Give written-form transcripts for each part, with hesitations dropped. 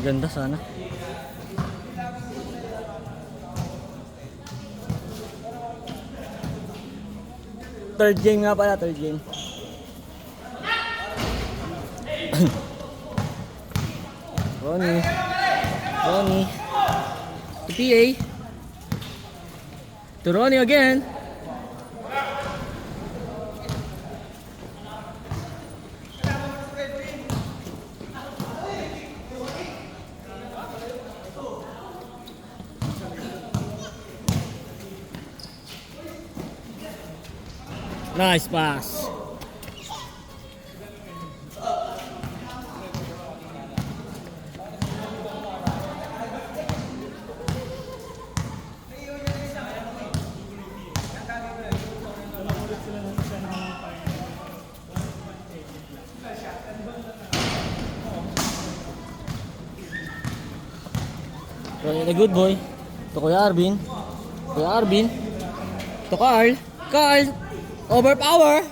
Ganda sana. Third game nga pala, third game. Ronnie. Ronnie. To PA. To Ronnie again. Nice pass. The good boy. To Kuya Arvin. Kuya Arvin. To Carl. Carl. Overpower.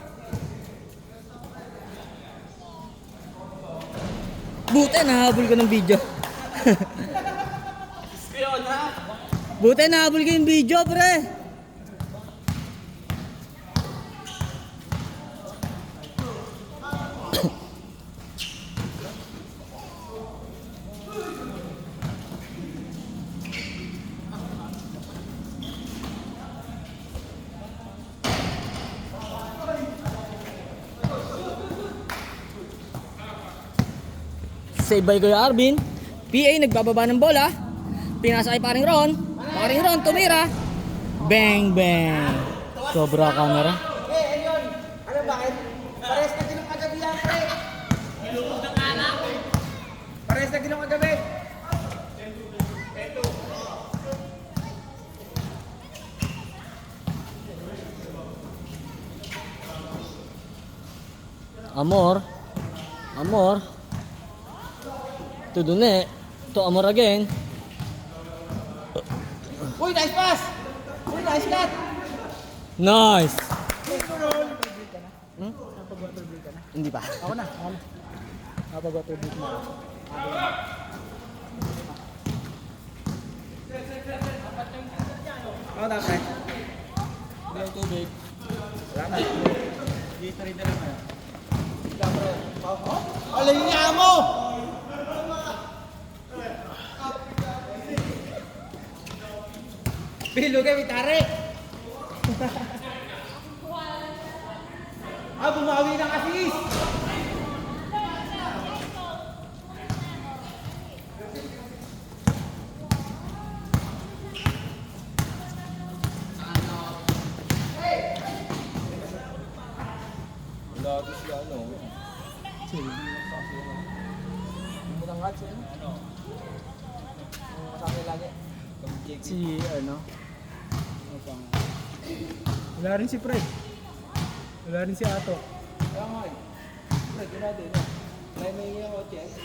Buti nahabol ko ng video. Buti nahabol ko yung video, pre. Save by Kuya Arvin. PA nagbababa ng bola. Pinasa kay paring Ron. Paring Ron tumira. Bang bang. Sobra camera. Ayun. Ano bakit? Pares na ginong kagabi yan, pre. Ilulog ng anak. Pares na ginong kagabi. Amor. Amor. To Dune. To Amor again. Uy, nice pass! Uy, nice cut! Nice. Hmm? Napag-water break ka na? Hindi pa. Ako na. Napag-water break na. Ako na, pre. Hindi ang tubig. Wala na. Dito rin na naman. Alay niya mo! Bilo kayo, itare! Bumawi ng assist! Lagi sila ano. Bumutang nga siya, ano? Masakit lagi. Si ano. Wala rin si Fred. Wala rin si Ato. Kaya nga eh. Fred, yun natin. May ako, Chess.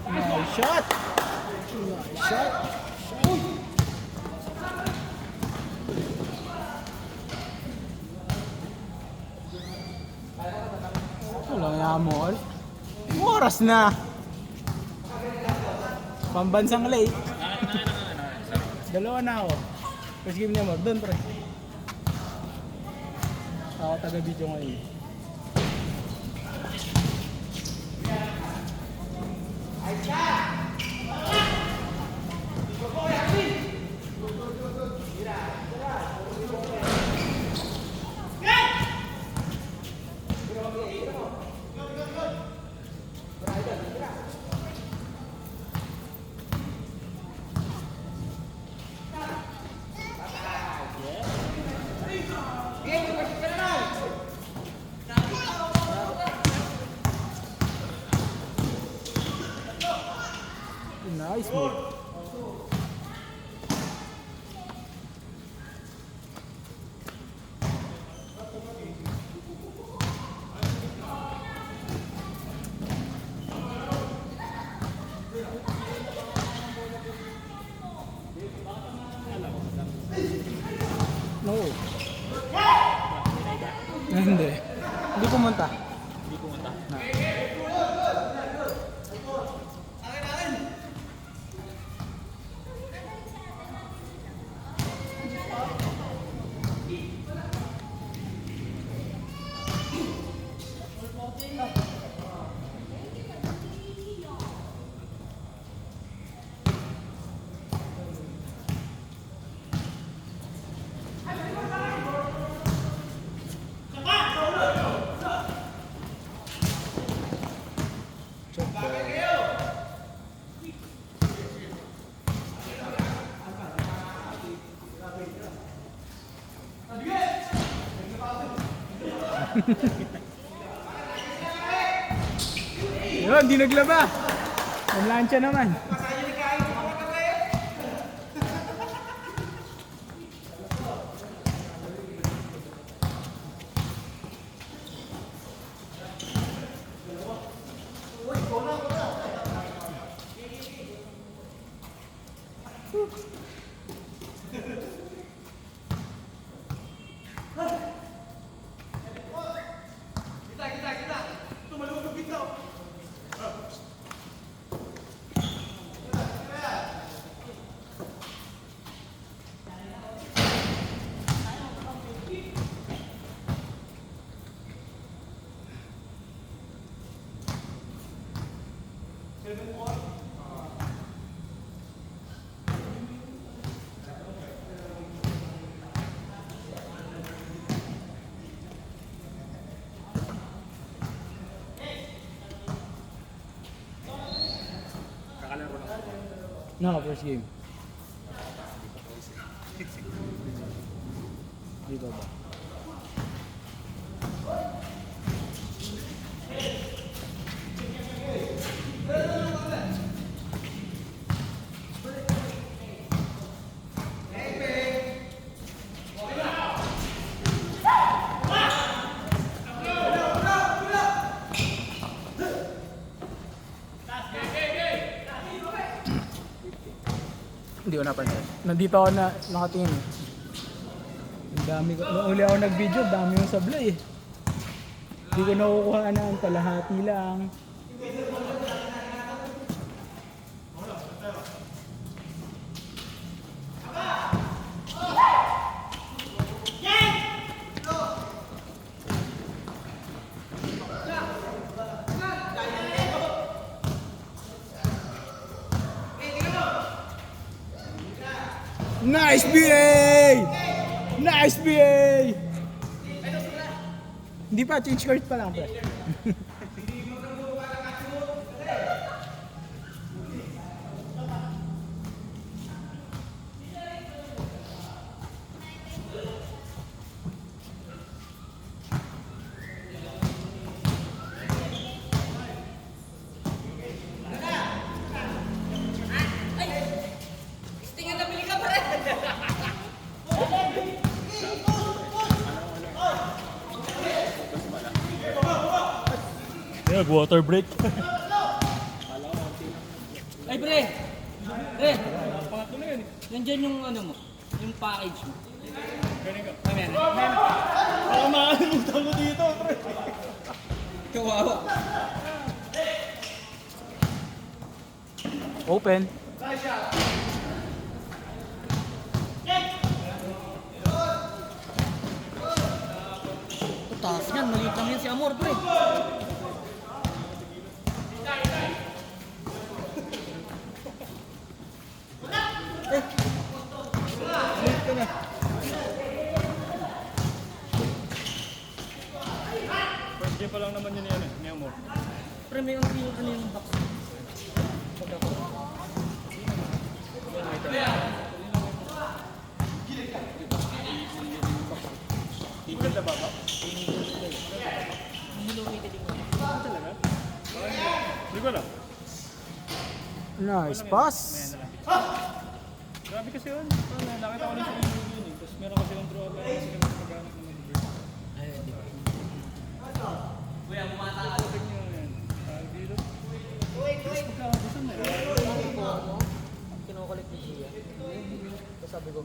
Nice shot! Nice shot! Wala nga mo. Oras na! Pambansang late. Dalawa na ako. First game niya mo. Doon, pre. Ako taga-video ngayon. Nice move. No. Hindi. Hindi pumunta. Hindi pumunta. Yun, di naglaba. Nanlansya naman. No, first game. Di ba ba? Hindi ko napansin. Nandito ako na nakatingin. Ang dami ko. Nung uli ako nag-video, dami yung sablay eh. Hindi ko nakukuha na ang kalahati lang. Nice BA! Nice BA! Hindi pa, change card pa lang. Pre. Water break. Ay, pre! Pre! Nandyan yung ano mo, yung package mo. Amen. Baka makalimutan mo dito, pre. Kawawa. Open. Taas yan, maliit lang yan si Amor, pre. First game pa lang naman yun yan eh. Ngayon mo. Pre, may ano yung box. Tingnan na ba ba? Hindi lumiti din mo. Talaga? Hindi ko alam. Nice pass. Grabe kasi yun. Nakita ko lang sa video yun eh. Tapos meron kasi yung draw. Meron kasi kami pagkanak ng number. Kuya, bumata ka lang. Dito. Tapos pagkakagusto na yun. Kinukulit ni Gia. Tapos sabi ko,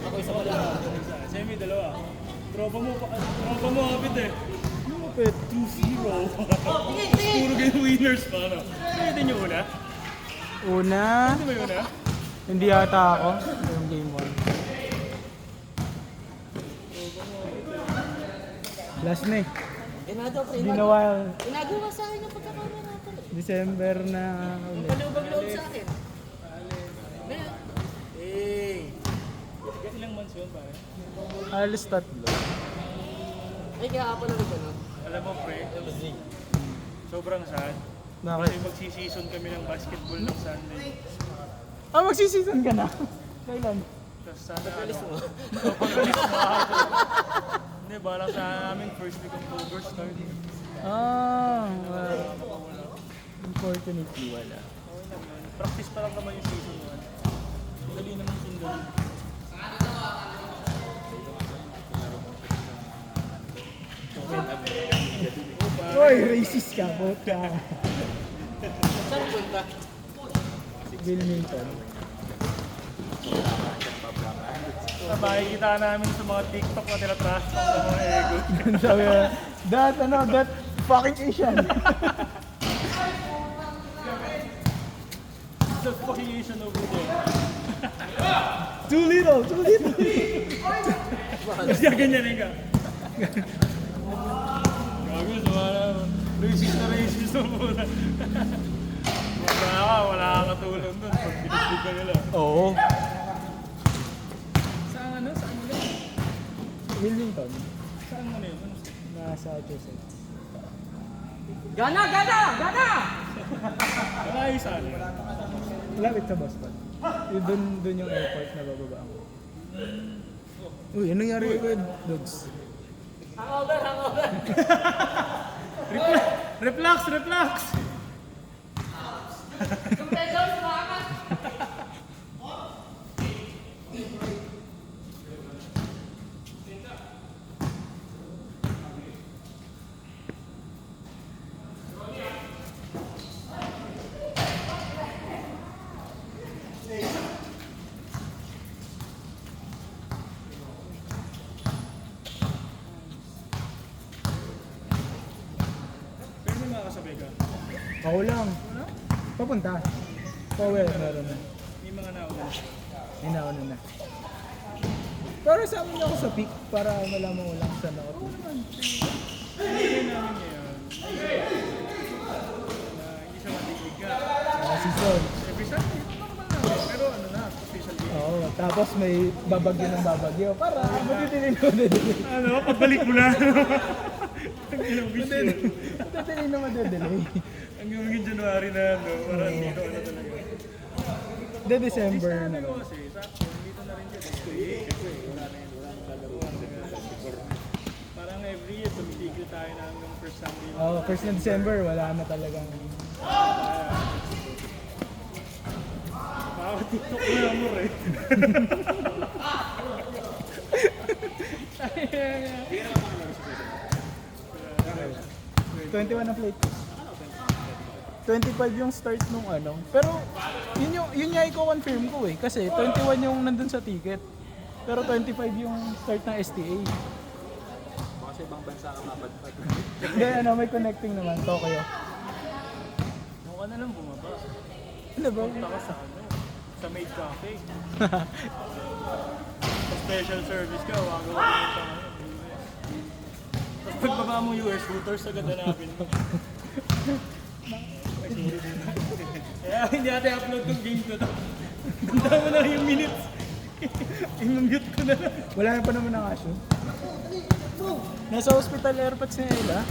ako isa pala. Semi, dalawa. Tropa mo kapit eh. Kapit, 2-0. Puro game winners pa, ano? Pwede nyo una? Una. Pwede ba yun, ha? Hindi yata ako. Yung game 1. Last na eh. Ginawa Ginagawa sa akin yung pagkakaroon natin. December na ulit. Palubag loob sa akin. Ilang months yun, pare? Halos tatlo. Ay, kaya ka pala ano? Alam mo, pre, sobrang sad. Kasi Bakit? magsi-season kami ng basketball ng Sunday. Ah, magsisisan ka na? Kailan? Tapos sana Alis mo. pag-alis mo ako. Hindi, balang sa amin, first week October start. Ah, unfortunately wala. Okay lang yun. Practice pa lang naman yung season 1. Dali naman yung sundali. Uy, racist ka, bot ka. Saan punta? Wilmington. Makikita namin sa mga TikTok na tinatrash talk ng mga ego. Sabi na, that fucking Asian. The fucking Asian over there. Too little. Kasi ganyan ka. Gago, sumala. Racist na muna. Wala ka katulong dun. Pag pinagpig ka nila. Oo. Saan nila? Wilmington. Saan mo na yun? Massachusetts. Gana! Wala yung saan. Malapit sa Boston. Doon yung airport na bababa ako. Uy, anong nangyari kay Dogs? Hangover! Reflux! Pero may mga kasabay ka. Ako lang. Papunta. Powell, meron na. May mga nauna. Inauna na. Pero sa amin ako sa peak para malaman ko lang saan ako. Hindi namin ngayon. Na hindi siya matilig ka. Season. Every Sunday, ito naman namin. Pero ano na, official game. Oo, tapos may babagyo ng babagyo. Para matitinin ko na din. Ano, pagbalik mo na. Ang ilang bisyo. Matitinin na madadelay. Ang yung January na ano, para dito ano talaga. The December na. Sabi ko kasi, sakto, dito na rin yun. Kasi wala na yun, wala nang lalaruan. Parang every year, tumitigil tayo na hanggang first Sunday. Oh, first na December, wala na talagang. Baka TikTok mo yung amor eh. 21 ang plate. 25 yung start nung ano. Pero yun nga i-confirm ko eh. Kasi 21 yung nandun sa ticket. Pero 25 yung start ng STA. Baka sa ibang bansa ka mapadpad. Hindi, ano, may connecting naman. Tokyo. Mukha na lang bumaba. Ano ba? Punta ka sa ano, sa Maid Cafe. Sa special service ka, wag mo pumunta ka. Tapos pagbaba mo US routers, agad hanapin mo. Kaya hindi natin upload tong game ko to. Ganda mo na yung minutes. I-mute ko na lang. Wala na pa naman ang aso. Nasa hospital airpods na nila.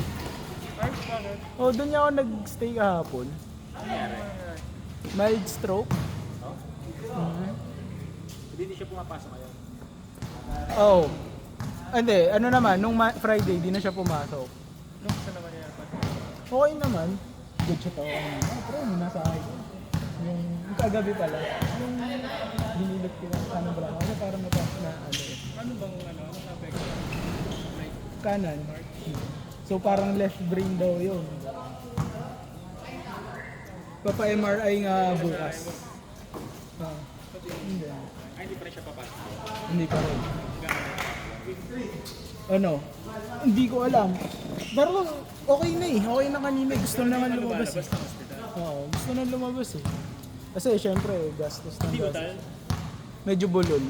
Ay, paano? Oh, doon niya ako nag-stay kahapon. Mild stroke. Mhm. Hindi siya pumapasok ngayon. Oh. Hindi, ano naman, nung Friday, di na siya pumasok. Nung saan naman yan? Okay naman. Good siya to. Pero yung nasa akin. Yung kagabi pala. Yung dinilip ko ng kanan ba? Kasi parang napas na ano eh. Ano bang anong na-affect? Kanan. So parang left brain daw yun. Papa-MRI nga bukas. Hindi. Hindi pa rin siya papasok. Hindi pa rin. Ano? Hindi ko alam. Pero okay na eh. Okay na kanina. Gusto na naman lumabas. Labas ng hospital. Oo, gusto na lumabas eh. Kasi syempre, gastos ng Hindi gastos. utal. Medyo bulol.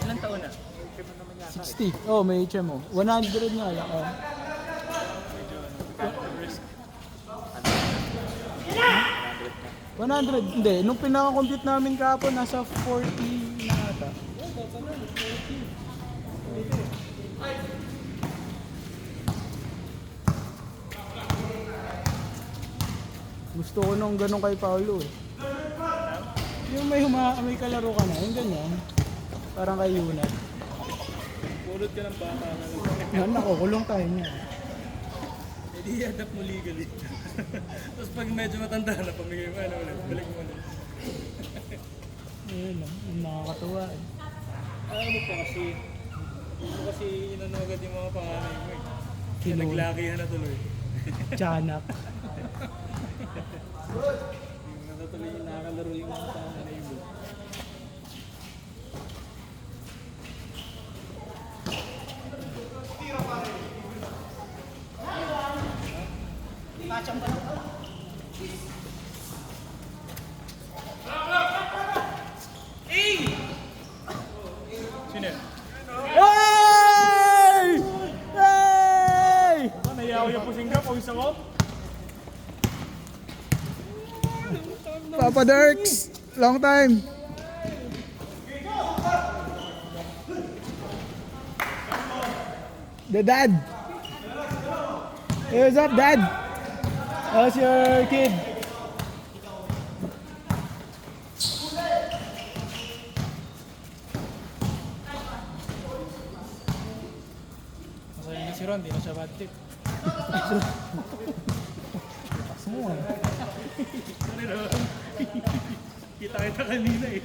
Ilang taon na? 60. Oh, may HMO. 100 nga lang. Oh. Medyo risk. 100. Hindi. Nung pinaka-compute namin kahapon, nasa 40 na ata. Gusto ko nung ganun kay Paolo eh. Yung may kalaro ka na, yung ganyan. Parang kay Yunat. Pulot ka ng bata na Yan, nakukulong tayo niya. hindi i-adapt mo legally. Tapos pag medyo matanda na, pamigay mo ano ulit, balik mo ulit. Ayun lang, yung nakakatuwa eh. Alam mo pa kasi, hindi mo kasi inano agad yung mga panganay mo eh. Kaya Kinul. naglakihan na tuloy. Tiyanak. Yung natutuloy yung nakakalaro yung mga panganay mo. Sino yan? Hey! Hey! Nayaw yung pusing ka, pawis ako? Papa Dirks! Long time! The dad! Hey, what's up, dad? How's your kid? Masaya na si Ron, di na siya bad tip. Semua. Sorry Ron. Kita kanina eh.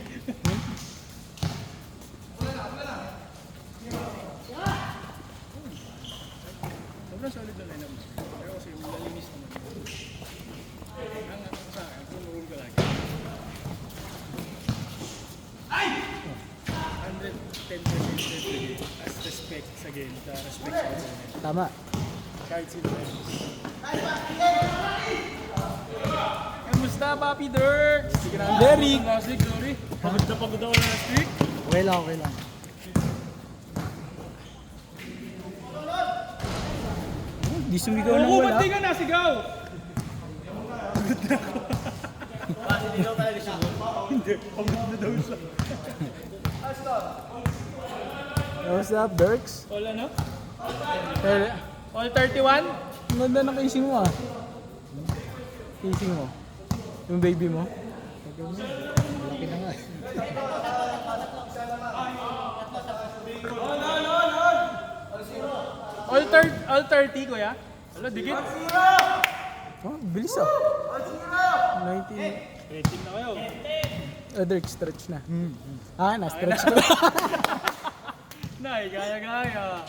Sobrang solid na lineup mo. Pero kasi malalinis naman. Ang sa akin, pumurul ka lagi. 110% every as respect sa game, sa respect sa opponent. Tama. Kahit sino na yun. Kamusta, Papi Dirk? Sige na. Derek! Last week, sorry. Pagod na pagod ako last week. Okay lang, okay lang. Di sumigaw ng Oo, wala. ba't di ka nasigaw? Hindi, pagod na daw siya. What's up, Dirks? All ano? Hey, All 31? ang ganda ng casing mo ah. Casing mo. Yung baby mo. Laki na nga. All 30, kuya? Wala, dikit. Oh, bilis ah. 19. Rating na kayo. Dirk, stretch na. Ah, na-stretch ko. Nay, gaya-gaya.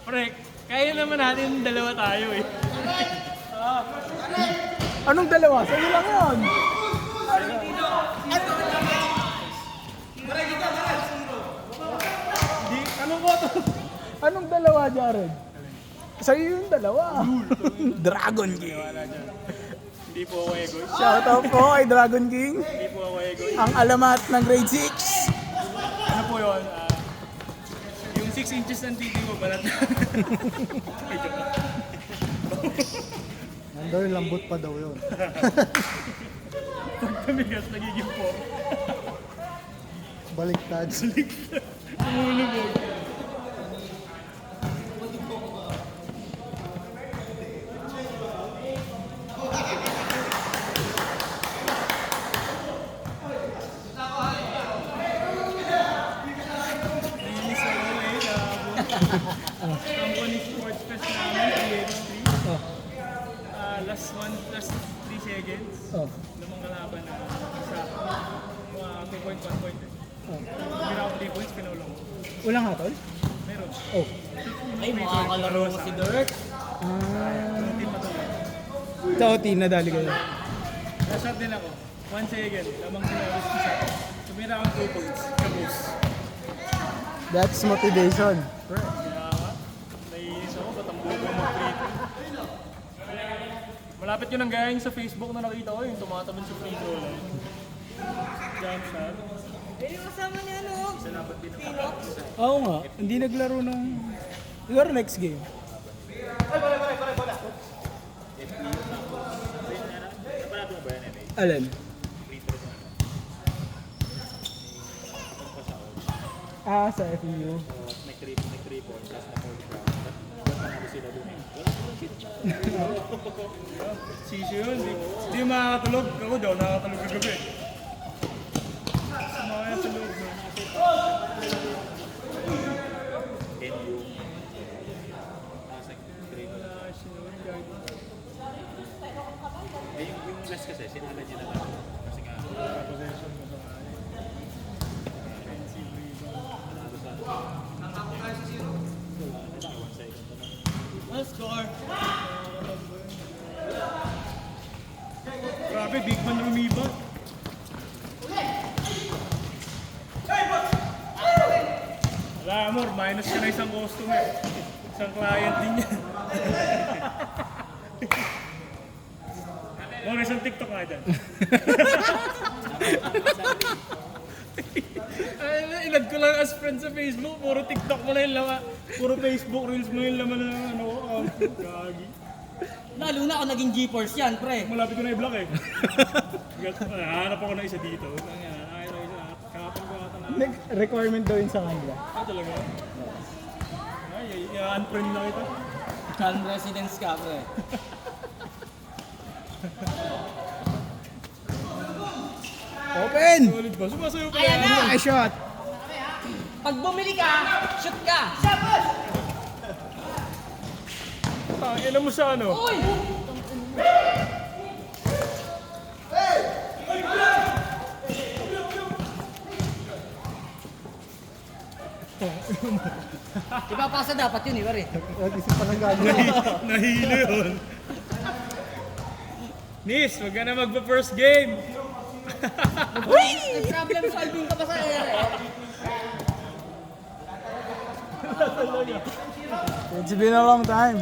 Pre, kaya naman natin dalawa tayo eh. Anong dalawa? Sa'yo lang yun. Di, anong koto? Anong dalawa, Jared? Sa'yo yung dalawa. Dragon King. Hindi po ako egoist. Shoutout po kay Dragon King. Hindi po ako egoist. Ang alamat ng grade 6. Ano po yun? Yung 6 inches ng titi mo, balat na. Ay, joke lang. Nandun, lambot pa daw yun. Pag tumigas, nagiging 4. Baliktad. Lumulubog. seconds. Oh. Lamang kalaban na isa. Mga 2 point, 1 point. Oh. Ginagawa ko 3 points, pinulong ko. Walang hatol? Meron. Oh. Ay, makakalaro mo si Dirt. Team pa to. Sa OT, nadali kayo. Na-shot din ako. 1 second. Lamang sinabos isa. Tumira akong 2 points. Kabos. That's motivation. Kaya nga, naiinis ako. Ba't ang bubo mag-free throw? Malapit yun ang gayang sa Facebook na nakita ko. Yung tumatabon sa free throw line. Jump shot. Eh, yung kasama niya, no? Salamat din ang Oo nga, hindi naglaro ng... Siguro next game. Alin? Ah, sa FEU. Nag-3 points. Tapos na-fold ka. Ba't nanalo sila dun? Sisyo yun. Hindi makakatulog. Ako daw, nakakatulog kagabi. Sumakaya sa loob nun. Yung last kasi, sinala niya na lang. Kasi nga, Possession mo sa kanya. Defensive rebound. Let's score. Grabe, big man rumiba. Wala, Amor, minus ka na isang customer. Isang client din yan. Amor, isang TikTok nga dyan. Ay, inad ko lang as friend sa Facebook, puro TikTok mo na yung laman. Puro Facebook Reels mo yung laman na ano ko. Gagi. Lalo na ako naging GeForce yan, pre. Malapit ko na i-block eh. Hanap ako ng isa dito. Ay, na isa. Kahapon ko ata na. Requirement daw yun sa kanila. Ah, talaga? Ay, i-unfriend na kita. Calm residence ka, pre. Open! Solid ba? Sumasayo pala. Ayan na! Ay, shot! Pag bumili ka, shoot ka. Ilan mo sa ano? Uy! Ipapasa dapat yun, pare. Isip pa ng gagawin. Nahilo yun. Nis, wag ka na magpa-first game. Uy! Problem solving ka pa sa ere. It's been a long time.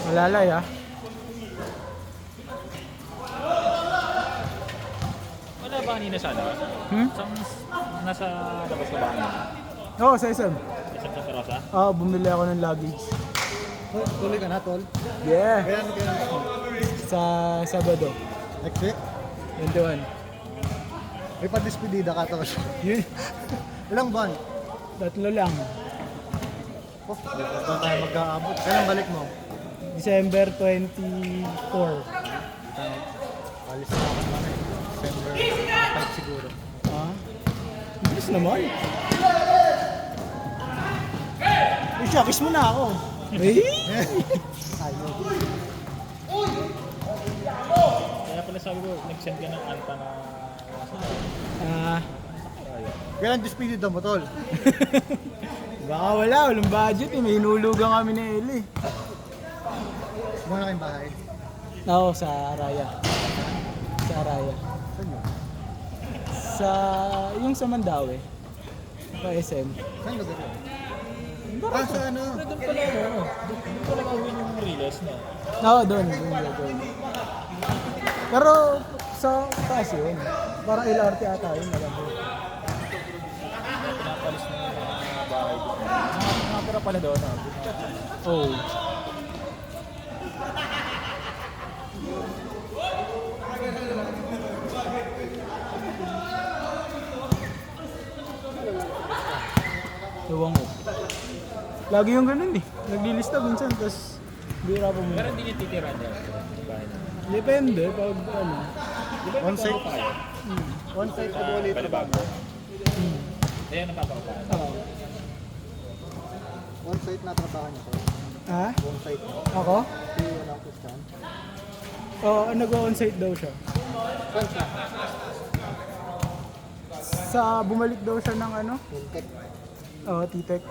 Malalay ah. wala ba kanina sa ano? Nasa labas ka ba kanina? Oo, sa SM. Isang sa Rosa? Oo, bumili ako ng luggage. Tuloy ka na, tol. Yeah. Kailan mo? Sa Sabado. Next week? 21. May pa-despedida ka, tol. Yun. Ilang buwan? Tatlo lang. Oh, doon tayo mag-aabot. Kailan balik mo? December 24. Alis na ako naman eh. December 5 siguro. Ah? Bilis naman. Uy, siya, kiss mo na ako. Eh? Ayaw. Kaya pala sabi ko, nag-send ka ng anta na Ah, Kailan despedida mo, tol? baka wala, walang budget eh. May hinulugan kami ni Eli. Muna kayong bahay. Oo, sa Araya. Sa Araya. Saan yun? Sa, yung sa Mandawi. Sa SM. Saan lugar yun? Ah, sa ano? doon pala gawin yung release na. Oo, doon. Doon. Pero sa taas yun. Parang LRT ata yun. Alam mo. Pinapalis na yung mga bahay doon. Nakatira pala doon. Oh. Ewan ko. Lagi yung ganun eh. Naglilista minsan, tapos bira po mo. Pero hindi niya titira niya. Yung bahay niya. Depende, pag ano. Di ba On-site? pa kayo? On-site ka ulit. Balibago. Ayan ang papakupahan. Oo. On-site na trabaho niya, tol. Ha? Ako? Oo, nag-onsite daw siya. Sa bumalik daw siya ng ano? Oo, T-Tech.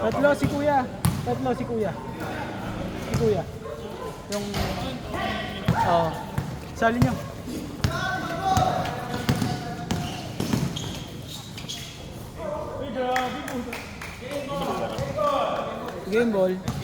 Tatlo si Kuya. Tatlo si Kuya. Si Kuya. Yung... Oo. Sali niyo. Game ball.